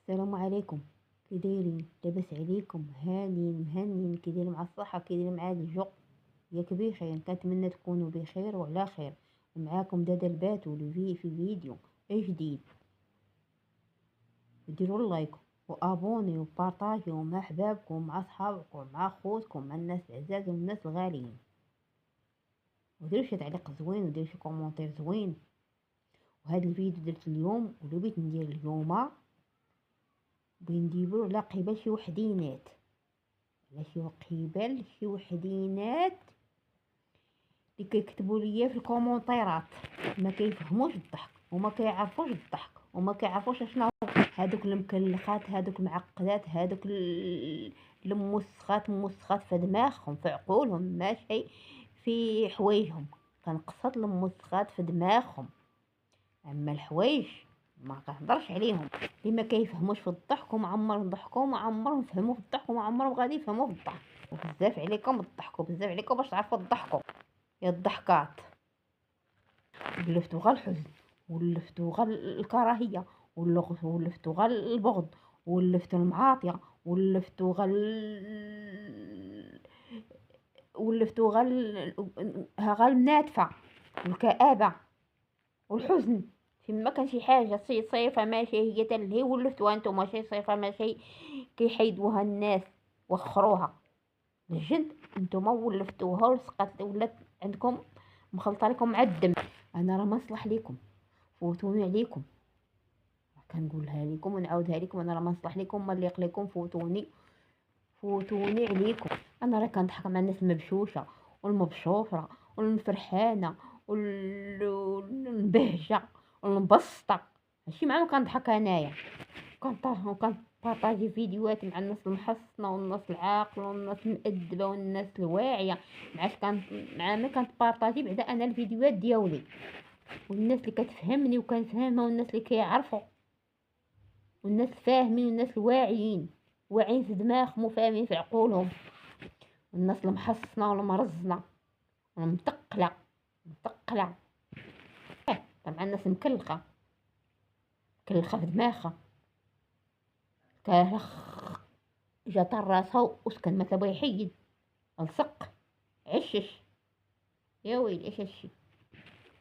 السلام عليكم. كي دايرين؟ لاباس عليكم؟ هانيين مهنيين؟ كي دايرين مع الصحة؟ كي دايرين مع الجو؟ ياك بخير؟ كنتمنى تكونوا بخير وعلى خير. معاكم دادا البات في فيديو جديد. ديروا اللايك وابوني وبارطاجيو مع احبابكم مع اصحابكم مع خوتكم مع الناس العزاز والناس الغاليين، وديروا شي تعليق زوين وديروا شي كومونتير زوين. وهذا الفيديو درت اليوم ولو بغيت ندير اليوم بنديرو على قبال شي وحدينات، على شي قبال شي وحدينات اللي كيكتبوا ليا في الكومونتيرات ما كيفهموش الضحك وما كيعرفوش الضحك وما كيعرفوش شنو هادوك المكلخات، هادوك المعقدات، هادوك الموسخات في دماغهم في عقولهم، ماشي في حوايجهم. كنقصد الموسخات في دماغهم، اما الحوايج ما كنهضرش عليهم. اللي ما كيفهموش في الضحك ومعمرهم ضحكوا ومعمرهم فهموا في الضحك ومعمرهم غادي يفهموا في الضحك. وبزاف عليكم تضحكوا، بزاف عليكم باش تعرفوا تضحكوا يا الضحكات. ولفتوا غير الحزن، ولفتوا غير الكراهيه، ولفتوا غير البغض، ولفتوا المعاطيه، ولفتوا غير الناتفه والكآبه والحزن. فيما كان شي حاجه شي صفه ماشي هي تلهي ولفتوها نتوما، شي صفه ماشي كيحيدوها الناس وخروها الجد، نتوما ولفتوها ولصقات ولات عندكم مخلطه لكم مع الدم. انا راه ما نصلح لكم، فوتوني عليكم، كنقولها لكم ونعاودها لكم، انا راه ما نصلح لكم، ما نليق لكم، فوتوني عليكم. انا راه كنضحك مع الناس المبشوشه والمبشوره والمفرحانه والمبهجه والمبسطه، ماشي معاهم كنضحك انايا. كنبارطاجي فيديوهات مع الناس المحصنه والناس العاقله والناس المؤدبه والناس الواعيه. مع ما كنبارطاجي بعدا انا الفيديوهات ديالي والناس اللي كتفهمني وكنفهمها والناس اللي كيعرفوا والناس الفاهمين والناس الواعيين، واعيين في دماغهم وفاهمين في عقولهم، والناس المحصنه والمرزنه والمثقله طبعا الناس مكلخه في دماغها، كالخ جات راسها وسكن ما تبغي يحيد، الصق عشش يا ويلي ايش هادشي.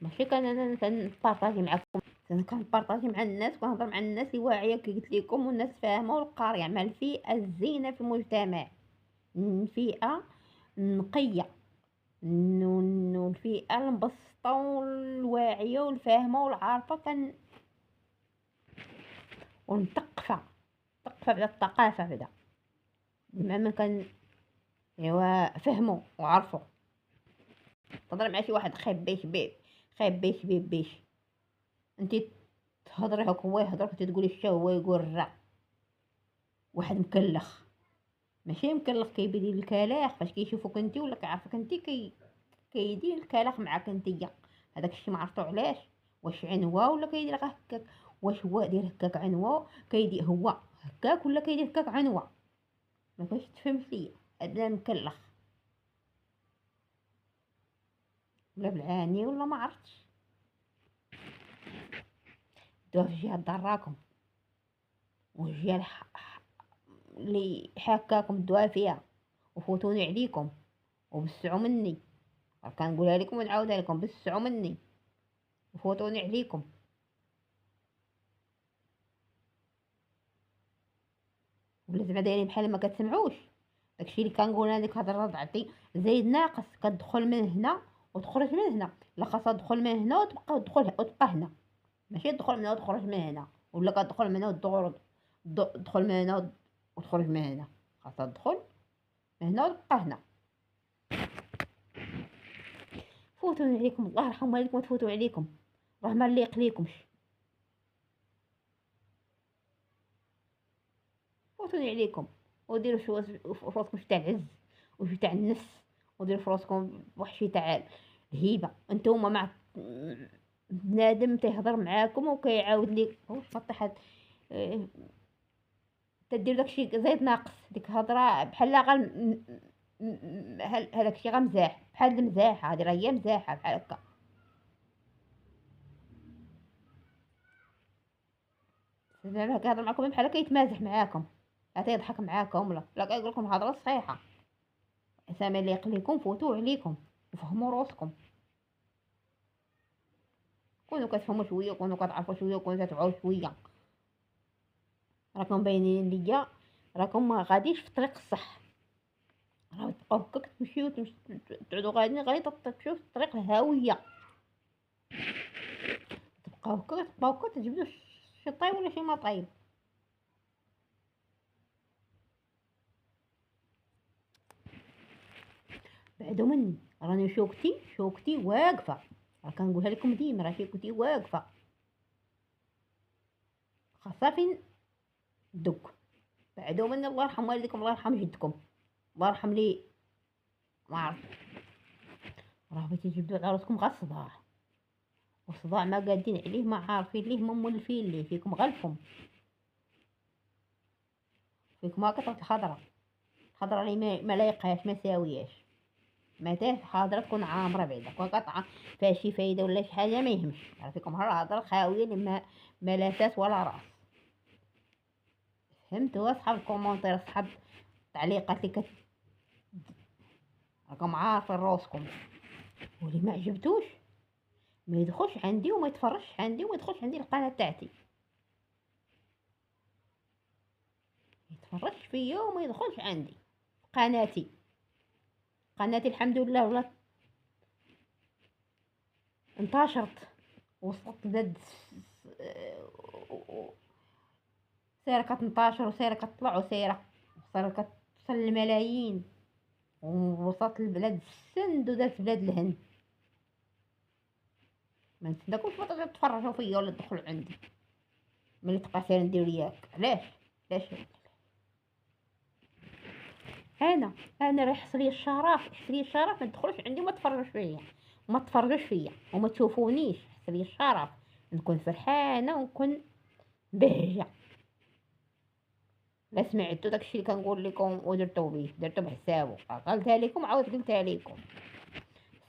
ماشي انا كنبارطاجي معكم، انا كنبارطاجي مع الناس وكنهضر مع الناس اللي واعيه كي قلت لكم، والناس فاهمه والقاريه مع الفئه الزينه في المجتمع، الفئه النقيه، الفئه المبسطه والواعيه والفاهمه والعارفه والمثقفه بعد الثقافه بعدا، بما ما كان ايوا فهموا وعرفوا. تهضر مع شي واحد خايب بيش انتي تهضري هاك هو يهضرك انتي تقولي الشا هو يقول الرا. واحد مكلخ ماشي مكلخ كيبدي الكلاخ فاش كيشوفوك انتي ولا كيعرفك انتي كيدير الكلاخ معاك انتيا. هذاك الشيء ما عرفتو علاش، واش عنوه ولا كيدير غير هكاك، واش هو داير هكاك عنوه كيدير هو هكاك ولا كيدير هكاك عنوه، ما كاش تفهمش ليا. هذا مكلخ ولا بالعاني ولا ما عرفتش. دوها في جهه ضراكم والجهه اللي حاكاكم دوها فيها، وفوتوني عليكم وبسعوا مني. كنقولها لكم ونعاودها لكم، بسعوا مني وفوتوني عليكم. ولا زعما دايرين بحال ما كتسمعوش داكشي اللي كنقول انا. ديك الهضره تعطي زايد ناقص، كتدخل من هنا وتخرج من هنا، لا خاصها تدخل من هنا وتبقى هنا، ماشي تدخل من هنا وتخرج من هنا، ولا كتدخل من هنا تدخل من هنا وتخرج من هنا. خاصها تدخل من هنا وتبقى هنا. فوتوني عليكم، الله يرحم والديكم تفوتوا عليكم، راه ما نليق ليكمش. فوتوني عليكم وديروا شو في راسكم تاع العز وشي تاع النفس، وديروا في راسكم واحد شي تاع الهيبه. انتوما مع بنادم تيهضر معاكم وكيعاود لك واش فطحت تدير داكشي زايد ناقص. ديك الهضره بحال غير هذاك الشيء غير مزاح، بحال المزاحه هذه، راه هي مزاحه بحال هكا. لا كيهضر معاكم بحال هكا يتمازح معاكم، عاد يضحك معاكم، لا كيقول لكم الهضره الصحيحه. سامي اللي يقليكم فوتوا عليكم وفهموا روسكم. كونوا كتفهموا شويه، كونوا كتعرفوا شويه، كونوا كتوعوا شويه. راكم باينين ليا راكم ما غاديش في الطريق الصح. راه تبقاو هكاك تمشيو تعودوا غاديين غادي تمشيو في الطريق الهاويه. تبقاو هكا تجبدوا شي طايب ولا شي ما طايب. بعدو مني راني شوكتي واقفه. راه كنقولها لكم ديما، راه شوكتي واقفه. خاصها فين دك. بعدو مني الله يرحم والديكم، الله يرحم جدكم، الله يرحم لي ما عرفت. راه بغيتي تجبدوا على راسكم غير الصداع، والصداع ما قادين عليه، ما عارفين ليه، ما مولفين ليه. فيكم غلفهم، فيكم هكا الخضره اللي ما لايقاش ما ساوياش. ما تاه حاضره تكون عامره بعدا كون قطعه فيها شي فايده ولا شي حاجه ما يهمش. عرفتكم هضره خاويه اللي ما لا ساس ولا راس. فهمتوا اصحاب الكومونتير، اصحاب التعليقات اللي راكم عارفين روسكم. واللي ما عجبتوش ما يدخلش عندي وما يتفرجش عندي وما يدخلش عندي القناه تاعتي. يتفرجش فيا وما يدخلش عندي قناتي الحمد لله ولات انتشرت، وصلت بلاد سيرة كتنتشر وسيرة كتطلع وسيرة كتوصل للملايين، ووصلت لبلاد السند ودات بلاد الهند. ما نتسناكمش ما تتفرجوا فيا ولا تدخلوا عندي ملي تبقى سير ندير لياك. علاش انا راه حصل لي الشرف ما تدخلوش عندي وما تفرجوش فيا وما تشوفونيش. حصل لي الشرف نكون فرحانه ونكون بهجه. لا سمعتوا داكشي اللي كنقول لكم ودرتو به، درتو بحسابه. قلتها لكم عاود قلتها لكم.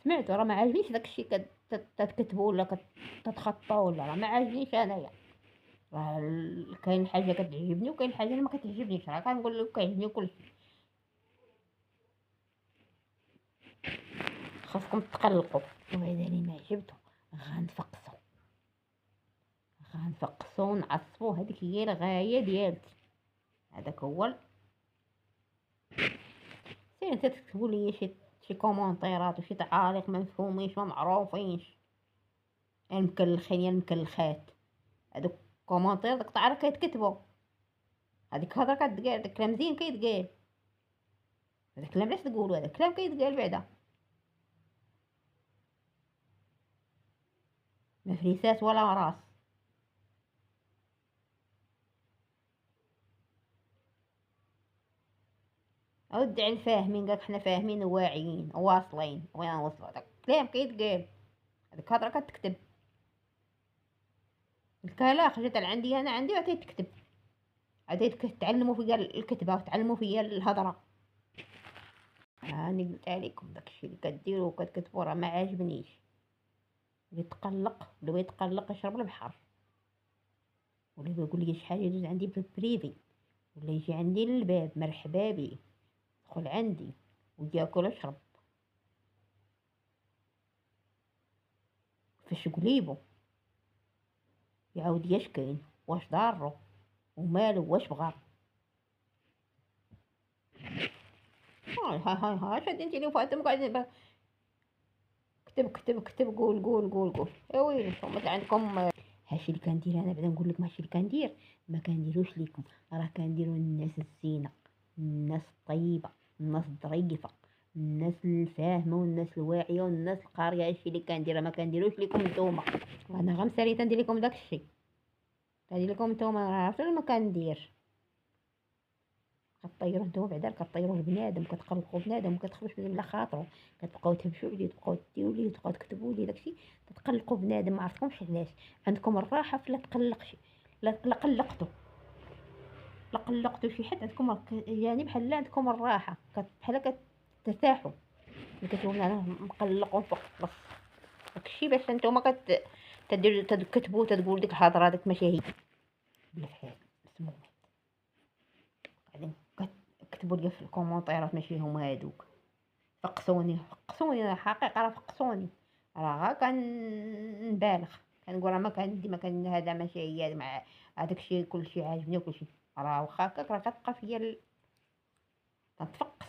سمعتوا راه ما عاجبنيش داكشي كتكتبوا ولا كتخطوا ولا راه ما عاجبنيش انايا. راه كاين حاجه كتعجبني وكاين حاجه ما كتعجبنيش. راه كنقول لكم كيعجبني كلشي. خاصكم تقلقوا، وهذا اللي ما عجبته غنفقصو ونعصبو. هذيك هي الغايه ديالتي، هذاك هو. سير انت تكتبوا لي شي كومونطيرات وشي تعاليق ما مفهومينش ما معروفينش، المكلخين يا المكلخات. هذوك كومونطير داك التعاليق كيتكتبوا، هذيك هضره كتقال، داك كلام زين كيتقال. هذاك كلام علاش تقولوا؟ هذاك كلام كيتقال بعدا ما فريسات ولا راس. اودع الفاهمين، قالك حنا فاهمين وواعيين وواصلين. وين وصلوا؟ داك كلام كيتقال، هذيك هضره كتكتب. الكلاخ جات عندي انا عندي وعطيت تكتب، عطيت تعلموا فيا الكتبه وتعلموا فيا الهضره. راني قلت عليكم داكشي اللي كديروا وكتكتبوا راه ما عاجبنيش. اللي يتقلق يشرب البحر، ولا يقول لي شي حاجه يدوز عندي في البريفي، ولا يجي عندي للباب مرحبا بيه، دخل عندي وياكل ويشرب فاش قليبو، يعاود يشكين واش ضارو ومالو واش بغا. هاي شادين لي فاتم قاعدين كتب قول. يا ويلي نتوما عندكم. هادشي اللي كندير انا بعدا نقول لكم، هادشي اللي كندير ما كنديروش ليكم، راه كنديروا للناس الزينه، الناس الطيبه، الناس الظريفه، الناس الفاهمه والناس الواعيه والناس القاريه. هادشي اللي كندير، ما كنديروش ليكم نتوما. انا غير مساليت ندير لكم داكشي، كندير لكم نتوما. عرفتوا ما كندير. كطيروا نتوما بعدا، كطيروا البنادم، كتقلقوا بنادم، كتخرجوش من خاطرو، كتبقاو تهبشوا عليه، تبقاو ديروا ليه، تبقاو تكتبوا ليه داكشي. تتقلقوا بنادم ما عرفتكمش علاش. عندكم الراحه فلا تقلقش، لا قلقتوا شي حد. عندكم يعني بحال عندكم الراحه، بحال كترتاحوا. ملي كتقولوا انا مقلق ونفقص داكشي باش نتوما تديروا تكتبوا تقول ديك الهضره. ديك ماشي هي. بلا فحال مسمومين. بعدين كتبوا لي في الكومونطيرات ماشي هما هادوك، فقسوني الحقيقه، راه فقسوني، راه غا كنبالغ، كنقول راه ما كان ديما كان هذا ماشي هي مع هذاك الشيء كلشي عاجبني وكلشي، راه واخا هكاك راه كتبقى فيا كنتفقس.